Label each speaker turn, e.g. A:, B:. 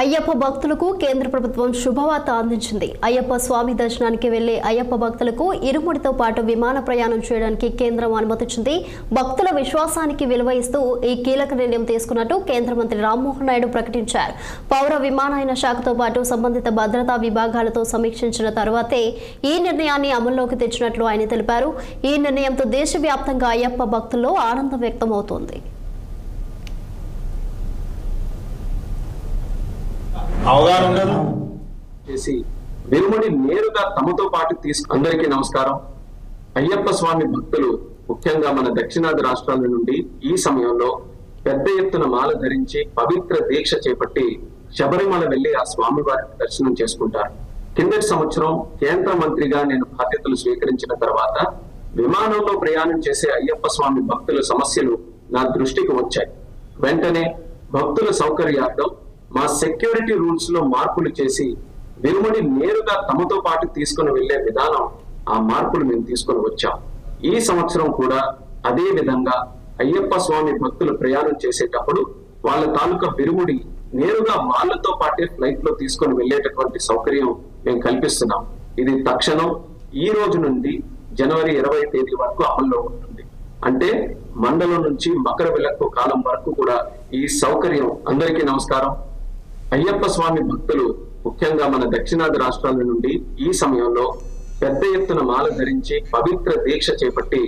A: అయ్యప్ప భక్తులకు కేంద్ర ప్రభుత్వం శుభవార్త అందించింది. అయ్యప్ప స్వామి దర్శనానికి వెళ్లే అయ్యప్ప భక్తులకు ఇరుముడితో పాటు విమాన ప్రయాణం చేయడానికి కేంద్రం అనుమతించింది. భక్తుల విశ్వాసానికి విలువ ఇస్తూ ఈ కీలక నిర్ణయం తీసుకున్నట్టు కేంద్ర మంత్రి రామ్మోహన్ నాయుడు ప్రకటించారు. పౌర విమానయాన శాఖతో పాటు సంబంధిత భద్రతా విభాగాలతో సమీక్షించిన తర్వాతే ఈ నిర్ణయాన్ని అమల్లోకి తెచ్చినట్లు ఆయన తెలిపారు. ఈ నిర్ణయంతో దేశవ్యాప్తంగా అయ్యప్ప భక్తుల్లో ఆనందం వ్యక్తమవుతోంది.
B: అవగాహన చేసి వెలుమడి నేరుగా తమతో పాటు అందరికీ నమస్కారం. అయ్యప్ప స్వామి భక్తులు ముఖ్యంగా మన దక్షిణాది రాష్ట్రాల నుండి ఈ సమయంలో పెద్ద ఎత్తున మాల ధరించి పవిత్ర దీక్ష చేపట్టి శబరిమల వెళ్లి ఆ స్వామి వారిని దర్శనం చేసుకుంటారు. కిందటి సంవత్సరం కేంద్ర మంత్రిగా నేను బాధ్యతలు స్వీకరించిన తర్వాత విమానంలో ప్రయాణం చేసే అయ్యప్ప స్వామి భక్తుల సమస్యలు నా దృష్టికి వచ్చాయి. వెంటనే భక్తుల సౌకర్యార్థం మా సెక్యూరిటీ రూల్స్ లో మార్పులు చేసి వెలుమడి నేరుగా తమతో పాటు తీసుకుని వెళ్లే విధానం, ఆ మార్పులు మేము తీసుకుని వచ్చాం. ఈ సంవత్సరం కూడా అదే విధంగా అయ్యప్ప స్వామి భక్తులు ప్రయాణం చేసేటప్పుడు వాళ్ళ తాలూకా వెలుముడి నేరుగా వాళ్ళతో పాటే ఫ్లైట్ లో తీసుకుని వెళ్లేటటువంటి సౌకర్యం మేము కల్పిస్తున్నాం. ఇది తక్షణం ఈ రోజు నుండి జనవరి 20 తేదీ వరకు అమల్లో ఉంటుంది. అంటే మండలం నుంచి మకర విలక్కు కాలం వరకు కూడా ఈ సౌకర్యం. అందరికీ నమస్కారం. అయ్యప్ప స్వామి భక్తులు ముఖ్యంగా మన దక్షిణాది రాష్ట్రాల నుండి ఈ సమయంలో పెద్ద ఎత్తున మాల ధరించి పవిత్ర దీక్ష చేపట్టి